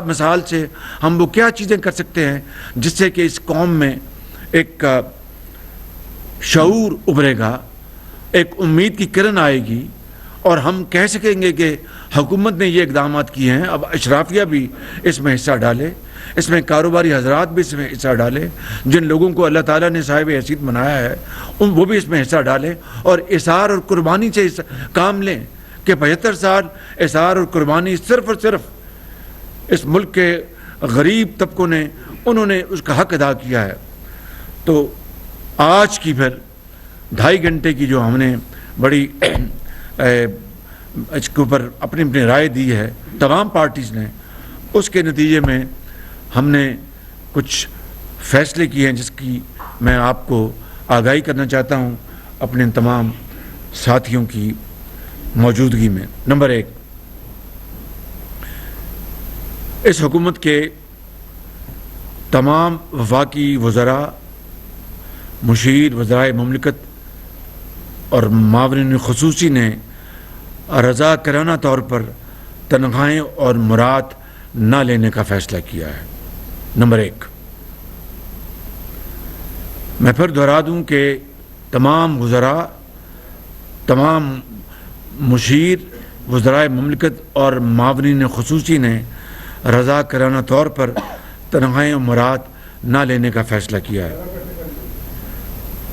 مثال سے ہم وہ کیا چیزیں کر سکتے ہیں جس سے کہ اس قوم میں ایک شعور ابھرے گا، ایک امید کی کرن آئے گی، اور ہم کہہ سکیں گے کہ حکومت نے یہ اقدامات کیے ہیں، اب اشرافیہ بھی اس میں حصہ ڈالے، اس میں کاروباری حضرات بھی اس میں حصہ ڈالے، جن لوگوں کو اللہ تعالیٰ نے صاحب حیثیت بنایا ہے وہ بھی اس میں حصہ ڈالیں، اور اثار اور قربانی سے کام لیں کہ 75 سال اثار اور قربانی صرف اور صرف اس ملک کے غریب طبقوں نے انہوں نے اس کا حق ادا کیا ہے۔ تو آج کی پھر 2.5 گھنٹے کی جو ہم نے بڑی اس کے اوپر اپنی اپنی رائے دی ہے تمام پارٹیز نے، اس کے نتیجے میں ہم نے کچھ فیصلے کیے ہیں جس کی میں آپ کو آگاہی کرنا چاہتا ہوں اپنے تمام ساتھیوں کی موجودگی میں۔ نمبر 1، اس حکومت کے تمام وفاقی وزراء، مشیر، وزرائے مملکت اور معاونین خصوصی نے رضا کرانہ طور پر تنخواہیں اور مراد نہ لینے کا فیصلہ کیا ہے۔ نمبر 1، میں پھر دہرا دوں کہ تمام وزراء، تمام مشیر، وزرائے مملکت اور معاونین خصوصی نے رضا کرانہ طور پر تنخواہیں اور مراد نہ لینے کا فیصلہ کیا ہے۔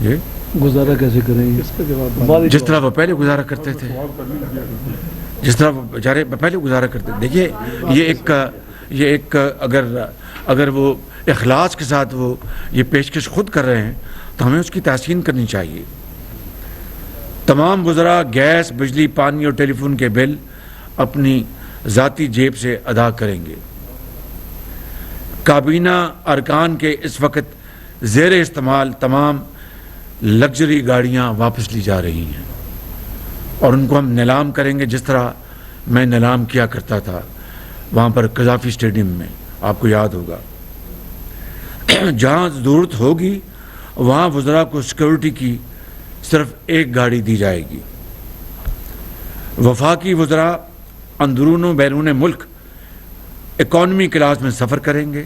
جی گزارا کیسے کریں گے؟ جس طرح وہ پہلے گزارا کرتے تھے، جس طرح وہ بیچارے پہلے گزارا کرتے تھے۔ دیکھیے یہ ایک اگر وہ اخلاص کے ساتھ وہ یہ پیشکش خود کر رہے ہیں تو ہمیں اس کی تحسین کرنی چاہیے۔ تمام وزراء گیس، بجلی، پانی اور ٹیلی فون کے بل اپنی ذاتی جیب سے ادا کریں گے۔ کابینہ ارکان کے اس وقت زیر استعمال تمام لگژری گاڑیاں واپس لی جا رہی ہیں اور ان کو ہم نیلام کریں گے، جس طرح میں نیلام کیا کرتا تھا وہاں پر قذافی اسٹیڈیم میں، آپ کو یاد ہوگا۔ جہاں ضرورت ہوگی وہاں وزراء کو سیکورٹی کی صرف ایک گاڑی دی جائے گی۔ وفاقی وزراء اندرون و بیرون ملک اکانومی کلاس میں سفر کریں گے۔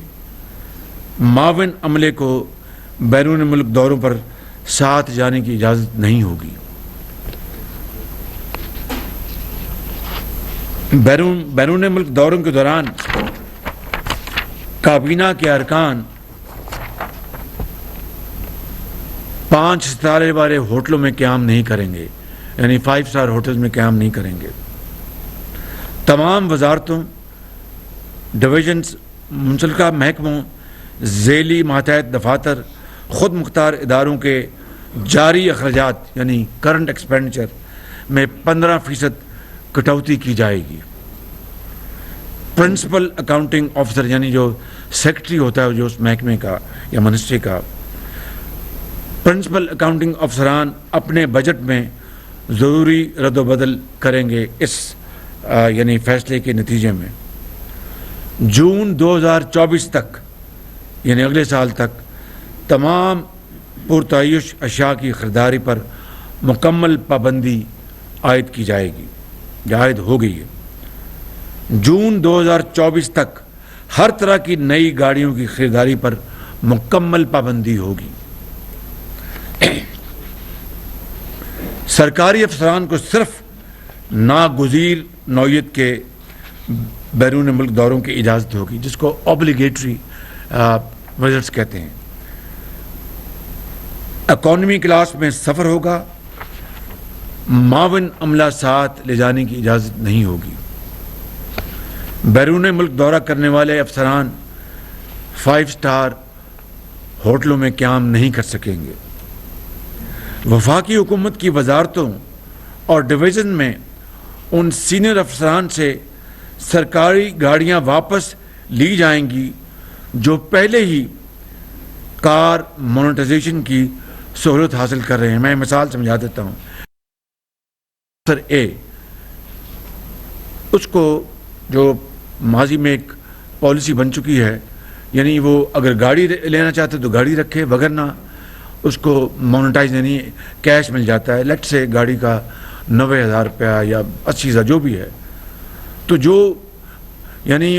معاون عملے کو بیرون ملک دوروں پر ساتھ جانے کی اجازت نہیں ہوگی۔ بیرون ملک دوروں کے دوران کابینہ کے ارکان 5 ستارے والے ہوٹلوں میں قیام نہیں کریں گے، یعنی 5 اسٹار ہوٹلز میں قیام نہیں کریں گے۔ تمام وزارتوں، ڈویژنز، منسلکہ محکموں، ذیلی ماتحت دفاتر، خود مختار اداروں کے جاری اخراجات یعنی کرنٹ ایکسپینڈیچر میں 15% کٹوتی کی جائے گی۔ پرنسپل اکاؤنٹنگ آفیسر یعنی جو سیکرٹری ہوتا ہے جو اس محکمے کا یا منسٹری کا، پرنسپل اکاؤنٹنگ افسران اپنے بجٹ میں ضروری رد و بدل کریں گے اس یعنی فیصلے کے نتیجے میں۔ جون 2024 تک یعنی اگلے سال تک تمام پرتعیش اشیاء کی خریداری پر مکمل پابندی عائد کی جائے گی، عائد ہو گئی ہے۔ جون 2024 تک ہر طرح کی نئی گاڑیوں کی خریداری پر مکمل پابندی ہوگی۔ سرکاری افسران کو صرف ناگزیر نوعیت کے بیرون ملک دوروں کی اجازت ہوگی، جس کو اوبلیگیٹری وزٹس کہتے ہیں۔ اکانومی کلاس میں سفر ہوگا، معاون عملہ ساتھ لے جانے کی اجازت نہیں ہوگی۔ بیرون ملک دورہ کرنے والے افسران 5 اسٹار ہوٹلوں میں قیام نہیں کر سکیں گے۔ وفاقی حکومت کی وزارتوں اور ڈویژن میں ان سینئر افسران سے سرکاری گاڑیاں واپس لی جائیں گی جو پہلے ہی کار مونیٹائزیشن کی سہولت حاصل کر رہے ہیں۔ میں مثال سمجھا دیتا ہوں۔ سر اے، اس کو جو ماضی میں ایک پالیسی بن چکی ہے، یعنی وہ اگر گاڑی لینا چاہتے تو گاڑی رکھے، وگرنہ اس کو مونیٹائز یعنی کیش مل جاتا ہے۔ لیٹ سے گاڑی کا 90,000 روپیہ یا 80,000 جو بھی ہے، تو جو یعنی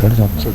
7:30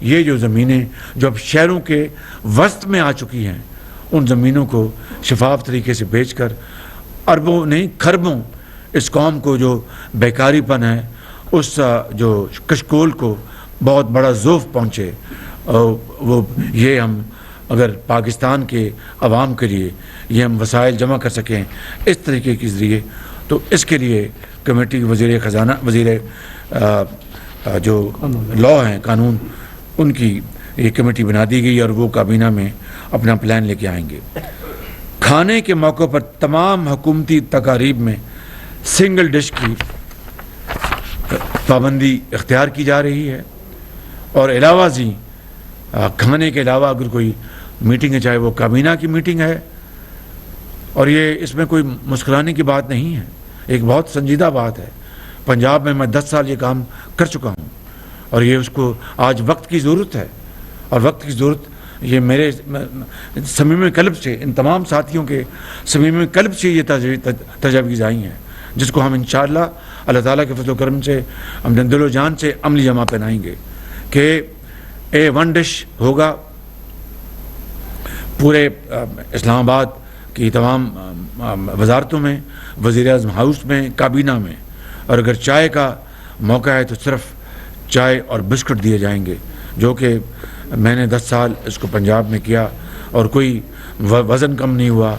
یہ جو زمینیں جو اب شہروں کے وسط میں آ چکی ہیں ان زمینوں کو شفاف طریقے سے بیچ کر اربوں نہیں کھربوں اس قوم کو جو بیکاری پن ہے اس جو کشکول کو بہت بڑا ذوف پہنچے وہ یہ ہم اگر پاکستان کے عوام کے لیے یہ ہم وسائل جمع کر سکیں اس طریقے کے ذریعے تو اس کے لیے کمیٹی وزیر خزانہ وزیر جو لاء ہیں قانون ان کی یہ کمیٹی بنا دی گئی اور وہ کابینہ میں اپنا پلان لے کے آئیں گے۔ کھانے کے موقع پر تمام حکومتی تقاریب میں سنگل ڈش کی پابندی اختیار کی جا رہی ہے اور علاوہ ازیں کھانے کے علاوہ اگر کوئی میٹنگ ہے چاہے وہ کابینہ کی میٹنگ ہے اور یہ اس میں کوئی مسکرانے کی بات نہیں ہے، ایک بہت سنجیدہ بات ہے۔ پنجاب میں 10 سال یہ کام کر چکا ہوں اور یہ اس کو آج وقت کی ضرورت ہے اور وقت کی ضرورت یہ میرے صمیم قلب سے ان تمام ساتھیوں کے صمیم قلب سے یہ تجاویز آئی ہیں جس کو ہم انشاءاللہ اللہ تعالیٰ کے فضل و کرم سے ہم دل و جان سے عملی جمع پہنائیں گے کہ ون ڈش ہوگا پورے اسلام آباد کی تمام وزارتوں میں، وزیر اعظم ہاؤس میں، کابینہ میں، اور اگر چائے کا موقع ہے تو صرف چائے اور بسکٹ دیے جائیں گے، جو کہ میں نے 10 سال اس کو پنجاب میں کیا اور کوئی وزن کم نہیں ہوا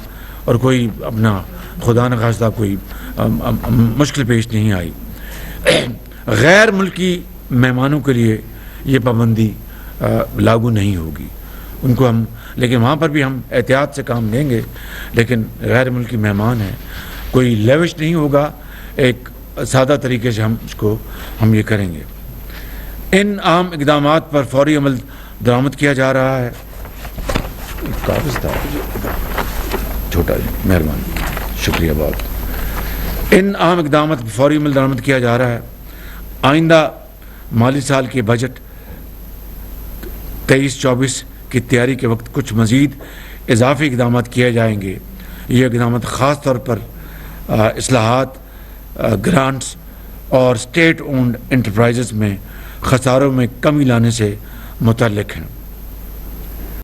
اور کوئی اپنا خدا نخواستہ کوئی مشکل پیش نہیں آئی۔ غیر ملکی مہمانوں کے لیے یہ پابندی لاگو نہیں ہوگی، ان کو ہم لیکن وہاں پر بھی ہم احتیاط سے کام لیں گے، لیکن غیر ملکی مہمان ہیں، کوئی لیوش نہیں ہوگا، ایک سادہ طریقے سے ہم یہ کریں گے۔ ان عام اقدامات پر فوری عمل درآمد کیا جا رہا ہے۔ کاغذ تھا چھوٹا جی، مہربانی، شکریہ بہت۔ ان عام اقدامات پر فوری عمل درآمد کیا جا رہا ہے۔ آئندہ مالی سال کے بجٹ 23-24 کی تیاری کے وقت کچھ مزید اضافی اقدامات کیے جائیں گے۔ یہ اقدامات خاص طور پر اصلاحات، گرانٹس اور اسٹیٹ اونڈ انٹرپرائزز میں خساروں میں کمی لانے سے متعلق ہیں۔